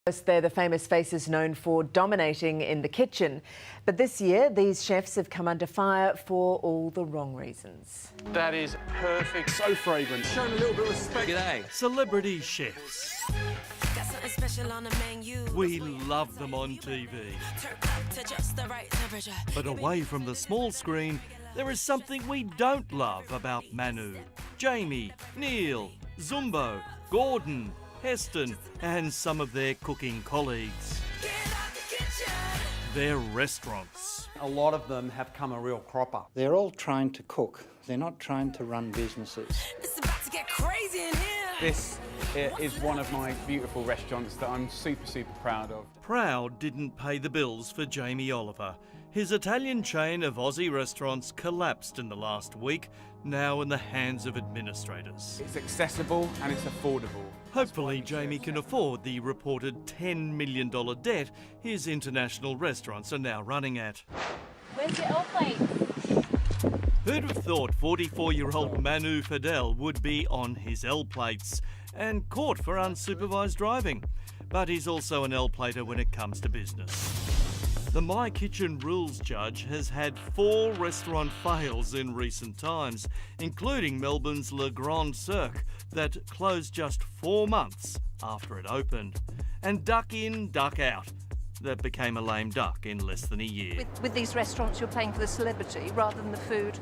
They're the famous faces known for dominating in the kitchen. But this year, these chefs have come under fire for all the wrong reasons. That is perfect, so fragrant. Showing a little bit of respect. G'day. Celebrity chefs. We love them on TV. But away from the small screen, there is something we don't love about Manu, Jamie, Neil, Zumbo, Gordon, Heston and some of their cooking colleagues. Their restaurants. A lot of them have come a real cropper. They're all trained to cook. They're not trained to run businesses. It's about to get crazy in here. This is one of my beautiful restaurants that I'm super proud of. Proud didn't pay the bills for Jamie Oliver. His Italian chain of Aussie restaurants collapsed in the last week, now in the hands of administrators. It's accessible and it's affordable. Hopefully Jamie can afford the reported $10 million debt his international restaurants are now running at. Where's your L plate? Who'd have thought 44-year-old Manu Fidel would be on his L plates and caught for unsupervised driving? But he's also an L plater when it comes to business. The My Kitchen Rules judge has had 4 restaurant fails in recent times, including Melbourne's Le Grand Cirque that closed just 4 months after it opened. And Duck In, Duck Out that became a lame duck in less than a year. With these restaurants, you're paying for the celebrity rather than the food.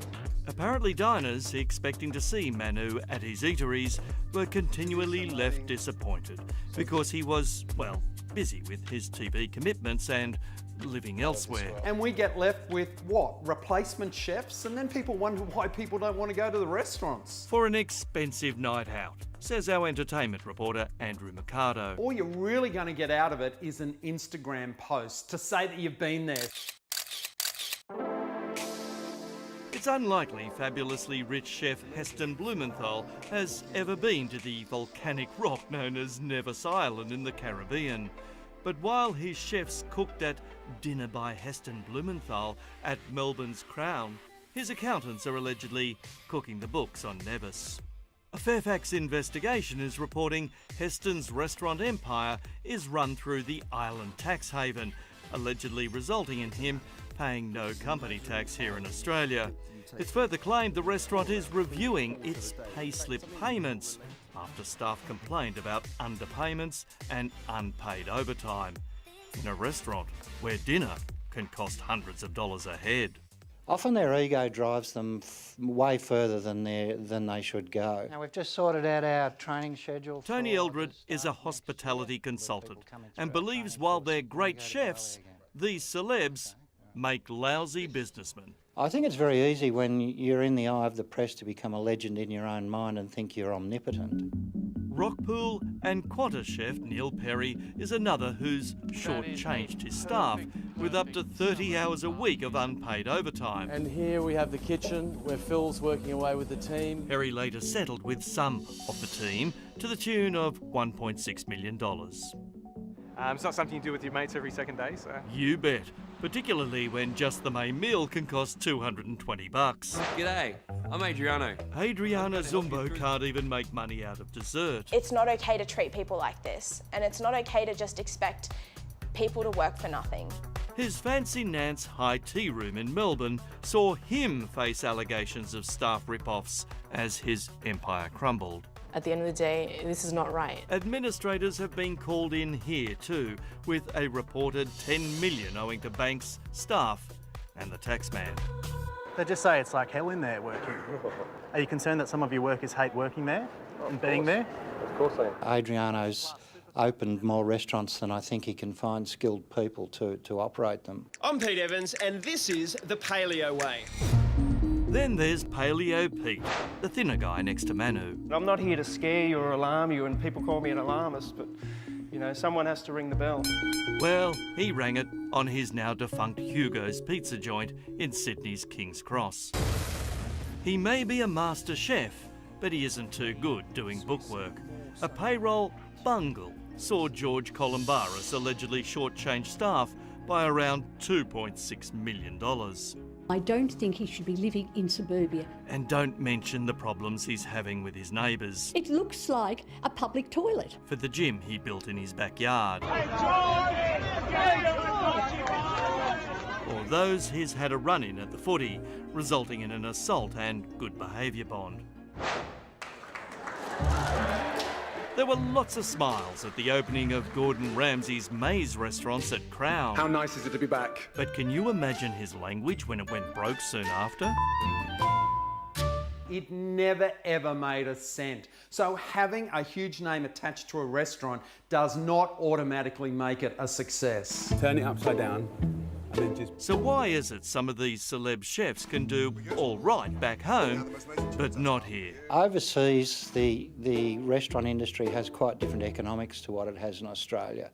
Apparently diners expecting to see Manu at his eateries were continually left disappointed because he was, well, busy with his TV commitments and living elsewhere. And we get left with what? Replacement chefs? And then people wonder why people don't want to go to the restaurants. For an expensive night out, says our entertainment reporter Andrew Mercado. All you're really going to get out of it is an Instagram post to say that you've been there. It's unlikely fabulously rich chef Heston Blumenthal has ever been to the volcanic rock known as Nevis Island in the Caribbean. But while his chefs cooked at Dinner by Heston Blumenthal at Melbourne's Crown, his accountants are allegedly cooking the books on Nevis. A Fairfax investigation is reporting Heston's restaurant empire is run through the island tax haven, allegedly resulting in him paying no company tax here in Australia. It's further claimed the restaurant is reviewing its payslip payments after staff complained about underpayments and unpaid overtime in a restaurant where dinner can cost hundreds of dollars a head. Often their ego drives them way further than they should go. Now, we've just sorted out our training schedule. Tony Eldred is a hospitality consultant and believes while they're great chefs, these celebs make lousy businessmen. I think it's very easy when you're in the eye of the press to become a legend in your own mind and think you're omnipotent. Rockpool and Qantas chef Neil Perry is another who's shortchanged his staff with up to 30 hours a week of unpaid overtime. And here we have the kitchen where Phil's working away with the team. Perry later settled with some of the team to the tune of $1.6 million. It's not something you do with your mates every second day, so... You bet. Particularly when just the main meal can cost $220. G'day, I'm Adriano. Adriana Zumbo can't even make money out of dessert. It's not okay to treat people like this, and it's not okay to just expect people to work for nothing. His fancy Nance high tea room in Melbourne saw him face allegations of staff rip-offs as his empire crumbled. At the end of the day, this is not right. Administrators have been called in here too, with a reported $10 million owing to banks, staff and the taxman. They just say it's like hell in there working. Are you concerned that some of your workers hate working there and being there? Of course I am. Adriano's opened more restaurants than I think he can find skilled people to operate them. I'm Pete Evans and this is the Paleo Way. Then there's Paleo Pete, the thinner guy next to Manu. I'm not here to scare you or alarm you, and people call me an alarmist, but, you know, someone has to ring the bell. Well, he rang it on his now defunct Hugo's pizza joint in Sydney's King's Cross. He may be a master chef, but he isn't too good doing bookwork. A payroll bungle saw George Columbaris allegedly shortchange staff by around $2.6 million. I don't think he should be living in suburbia. And don't mention the problems he's having with his neighbours. It looks like a public toilet. For the gym he built in his backyard. Or those he's had a run-in at the footy, resulting in an assault and good behaviour bond. There were lots of smiles at the opening of Gordon Ramsay's Maze restaurants at Crown. How nice is it to be back? But can you imagine his language when it went broke soon after? It never ever made a cent. So having a huge name attached to a restaurant does not automatically make it a success. Turn it upside down. So why is it some of these celeb chefs can do all right back home, but not here? Overseas, the restaurant industry has quite different economics to what it has in Australia.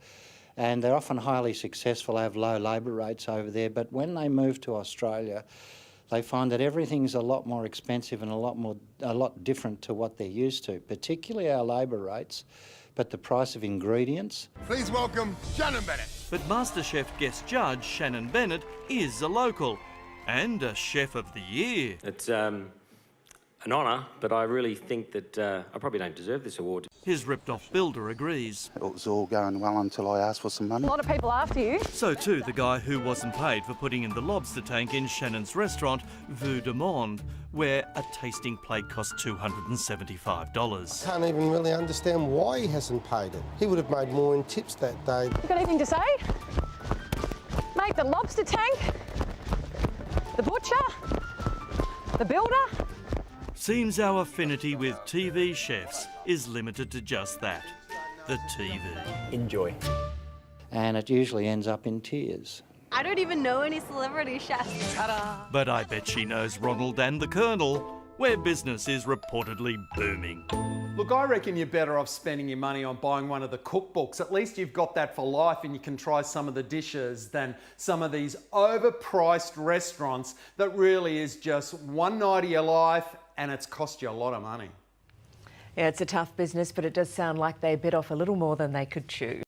And they're often highly successful, have low labour rates over there, but when they move to Australia, they find that everything's a lot more expensive and a lot different to what they're used to, particularly our labour rates, but the price of ingredients. Please welcome Shannon Bennett. But MasterChef guest judge Shannon Bennett is a local and a Chef of the Year. It's an honour, but I really think that I probably don't deserve this award. His ripped-off builder agrees. It was all going well until I asked for some money. A lot of people after you. So too the guy who wasn't paid for putting in the lobster tank in Shannon's restaurant, Vue de Monde, where a tasting plate cost $275. I can't even really understand why he hasn't paid it. He would have made more in tips that day. You got anything to say? Mate, the lobster tank, the butcher, the builder. Seems our affinity with TV chefs is limited to just that, the TV. Enjoy. And it usually ends up in tears. I don't even know any celebrity chefs. Ta-da! But I bet she knows Ronald and the Colonel, where business is reportedly booming. Look, I reckon you're better off spending your money on buying one of the cookbooks. At least you've got that for life and you can try some of the dishes than some of these overpriced restaurants that really is just one night of your life and it's cost you a lot of money. Yeah, it's a tough business, but it does sound like they bit off a little more than they could chew.